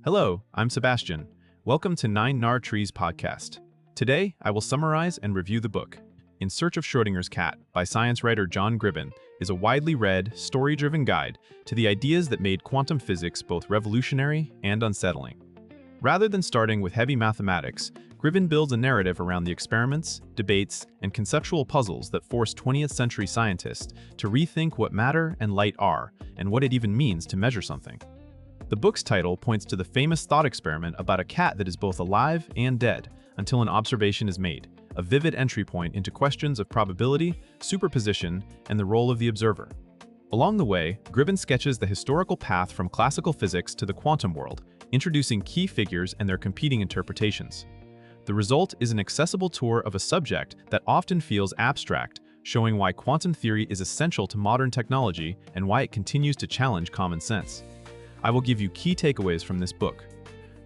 Hello, I'm Sebastian. Welcome to Trees podcast. Today, I will summarize and review the book. In Search of Schrodinger's Cat by science writer John Gribbin is a widely read, story-driven guide to the ideas that made quantum physics both revolutionary and unsettling. Rather than starting with heavy mathematics, Gribbin builds a narrative around the experiments, debates, and conceptual puzzles that forced 20th century scientists to rethink what matter and light are and what it even means to measure something. The book's title points to the famous thought experiment about a cat that is both alive and dead until an observation is made, a vivid entry point into questions of probability, superposition, and the role of the observer. Along the way, Gribbin sketches the historical path from classical physics to the quantum world, introducing key figures and their competing interpretations. The result is an accessible tour of a subject that often feels abstract, showing why quantum theory is essential to modern technology and why it continues to challenge common sense. I will give you key takeaways from this book.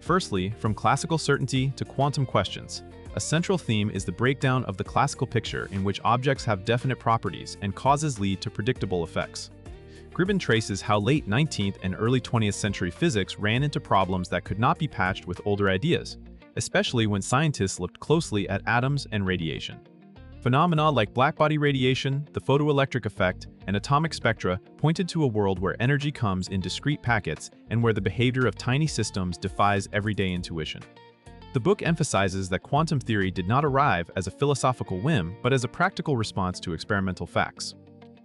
Firstly, from classical certainty to quantum questions. A central theme is the breakdown of the classical picture in which objects have definite properties and causes lead to predictable effects. Gribbin traces how late 19th and early 20th century physics ran into problems that could not be patched with older ideas, especially when scientists looked closely at atoms and radiation. Phenomena like blackbody radiation, the photoelectric effect, and atomic spectra pointed to a world where energy comes in discrete packets and where the behavior of tiny systems defies everyday intuition. The book emphasizes that quantum theory did not arrive as a philosophical whim, but as a practical response to experimental facts.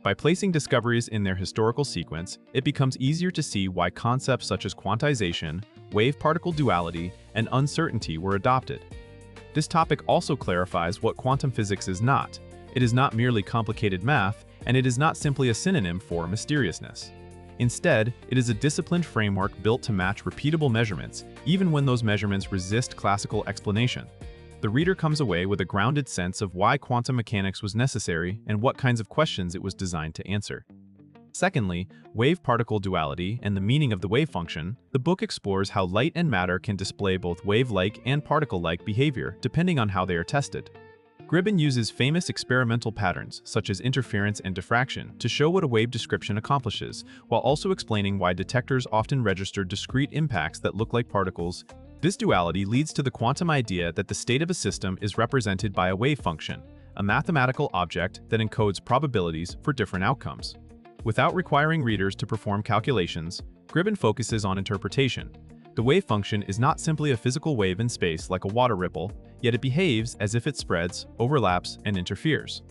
By placing discoveries in their historical sequence, it becomes easier to see why concepts such as quantization, wave-particle duality, and uncertainty were adopted. This topic also clarifies what quantum physics is not. It is not merely complicated math, and it is not simply a synonym for mysteriousness. Instead, it is a disciplined framework built to match repeatable measurements, even when those measurements resist classical explanation. The reader comes away with a grounded sense of why quantum mechanics was necessary and what kinds of questions it was designed to answer. Secondly, wave-particle duality and the meaning of the wave function. The book explores how light and matter can display both wave-like and particle-like behavior depending on how they are tested. Gribbin uses famous experimental patterns, such as interference and diffraction, to show what a wave description accomplishes, while also explaining why detectors often register discrete impacts that look like particles. This duality leads to the quantum idea that the state of a system is represented by a wave function, a mathematical object that encodes probabilities for different outcomes. Without requiring readers to perform calculations, Gribbin focuses on interpretation. The wave function is not simply a physical wave in space like a water ripple, yet it behaves as if it spreads, overlaps, and interferes.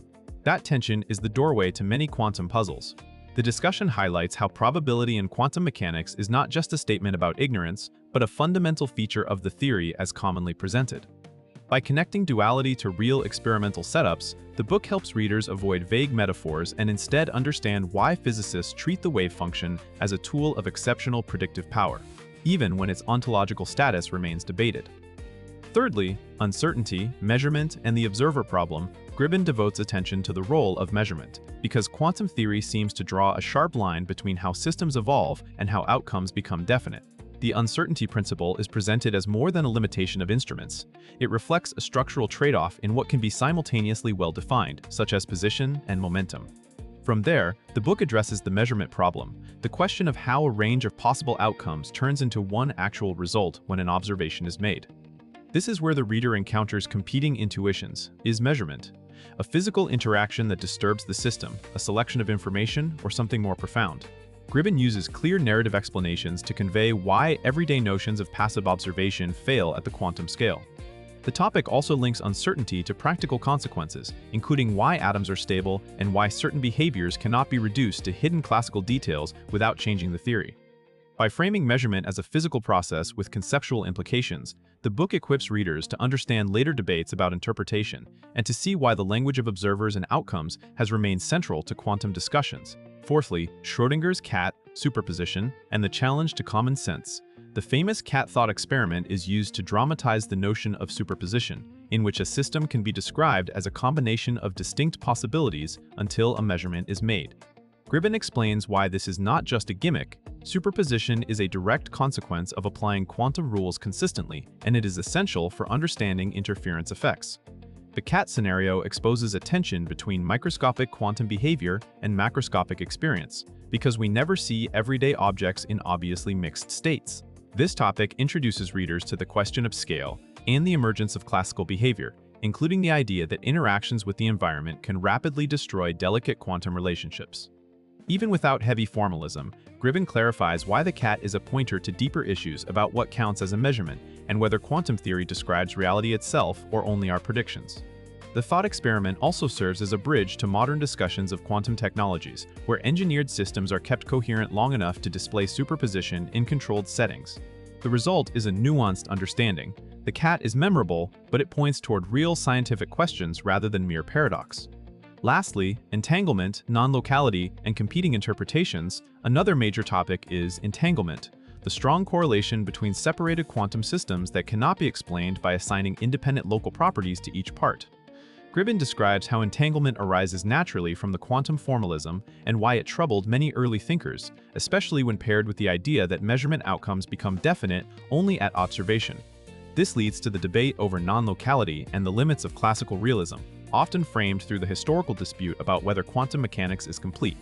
That tension is the doorway to many quantum puzzles. The discussion highlights how probability in quantum mechanics is not just a statement about ignorance, but a fundamental feature of the theory as commonly presented. By connecting duality to real experimental setups, the book helps readers avoid vague metaphors and instead understand why physicists treat the wave function as a tool of exceptional predictive power, even when its ontological status remains debated. Thirdly, uncertainty, measurement, and the observer problem. Gribbin devotes attention to the role of measurement, because quantum theory seems to draw a sharp line between how systems evolve and how outcomes become definite. The uncertainty principle is presented as more than a limitation of instruments. It reflects a structural trade-off in what can be simultaneously well-defined, such as position and momentum. From there, the book addresses the measurement problem, the question of how a range of possible outcomes turns into one actual result when an observation is made. This is where the reader encounters competing intuitions. Is measurement a physical interaction that disturbs the system, a selection of information, or something more profound? Gribbin uses clear narrative explanations to convey why everyday notions of passive observation fail at the quantum scale. The topic also links uncertainty to practical consequences, including why atoms are stable and why certain behaviors cannot be reduced to hidden classical details without changing the theory. By framing measurement as a physical process with conceptual implications, the book equips readers to understand later debates about interpretation and to see why the language of observers and outcomes has remained central to quantum discussions. Fourthly, Schrodinger's cat, superposition, and the challenge to common sense. The famous cat thought experiment is used to dramatize the notion of superposition, in which a system can be described as a combination of distinct possibilities until a measurement is made. Gribbin explains why this is not just a gimmick. Superposition is a direct consequence of applying quantum rules consistently, and it is essential for understanding interference effects. The cat scenario exposes a tension between microscopic quantum behavior and macroscopic experience, because we never see everyday objects in obviously mixed states. This topic introduces readers to the question of scale and the emergence of classical behavior, including the idea that interactions with the environment can rapidly destroy delicate quantum relationships. Even without heavy formalism, Gribbin clarifies why the cat is a pointer to deeper issues about what counts as a measurement and whether quantum theory describes reality itself or only our predictions. The thought experiment also serves as a bridge to modern discussions of quantum technologies, where engineered systems are kept coherent long enough to display superposition in controlled settings. The result is a nuanced understanding. The cat is memorable, but it points toward real scientific questions rather than mere paradox. Lastly, entanglement, non-locality, and competing interpretations. Another major topic is entanglement, the strong correlation between separated quantum systems that cannot be explained by assigning independent local properties to each part. Gribbin describes how entanglement arises naturally from the quantum formalism and why it troubled many early thinkers, especially when paired with the idea that measurement outcomes become definite only at observation. This leads to the debate over non-locality and the limits of classical realism, often framed through the historical dispute about whether quantum mechanics is complete.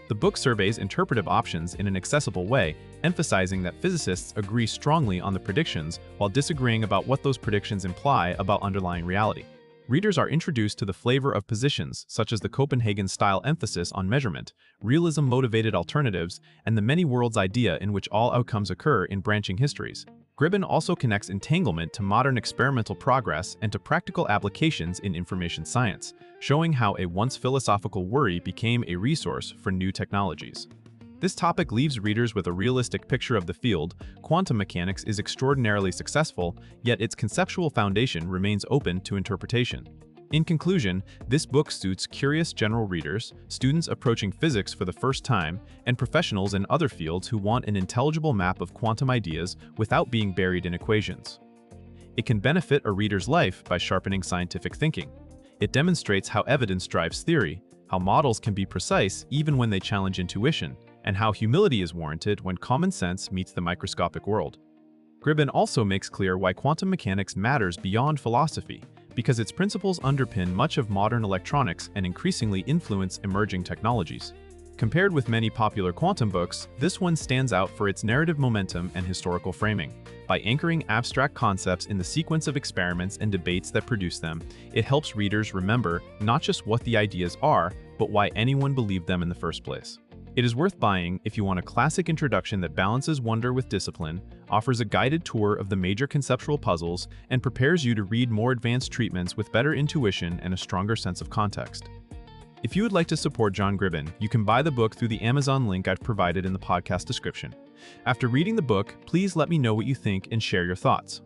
The book surveys interpretive options in an accessible way, emphasizing that physicists agree strongly on the predictions while disagreeing about what those predictions imply about underlying reality. Readers are introduced to the flavor of positions, such as the Copenhagen-style emphasis on measurement, realism-motivated alternatives, and the many worlds idea in which all outcomes occur in branching histories. Gribbin also connects entanglement to modern experimental progress and to practical applications in information science, showing how a once philosophical worry became a resource for new technologies. This topic leaves readers with a realistic picture of the field. Quantum mechanics is extraordinarily successful, yet its conceptual foundation remains open to interpretation. In conclusion, this book suits curious general readers, students approaching physics for the first time, and professionals in other fields who want an intelligible map of quantum ideas without being buried in equations. It can benefit a reader's life by sharpening scientific thinking. It demonstrates how evidence drives theory, how models can be precise even when they challenge intuition, and how humility is warranted when common sense meets the microscopic world. Gribbin also makes clear why quantum mechanics matters beyond philosophy, because its principles underpin much of modern electronics and increasingly influence emerging technologies. Compared with many popular quantum books, this one stands out for its narrative momentum and historical framing. By anchoring abstract concepts in the sequence of experiments and debates that produce them, it helps readers remember not just what the ideas are, but why anyone believed them in the first place. It is worth buying if you want a classic introduction that balances wonder with discipline, offers a guided tour of the major conceptual puzzles, and prepares you to read more advanced treatments with better intuition and a stronger sense of context. If you would like to support John Gribbin, you can buy the book through the Amazon link I've provided in the podcast description. After reading the book, please let me know what you think and share your thoughts.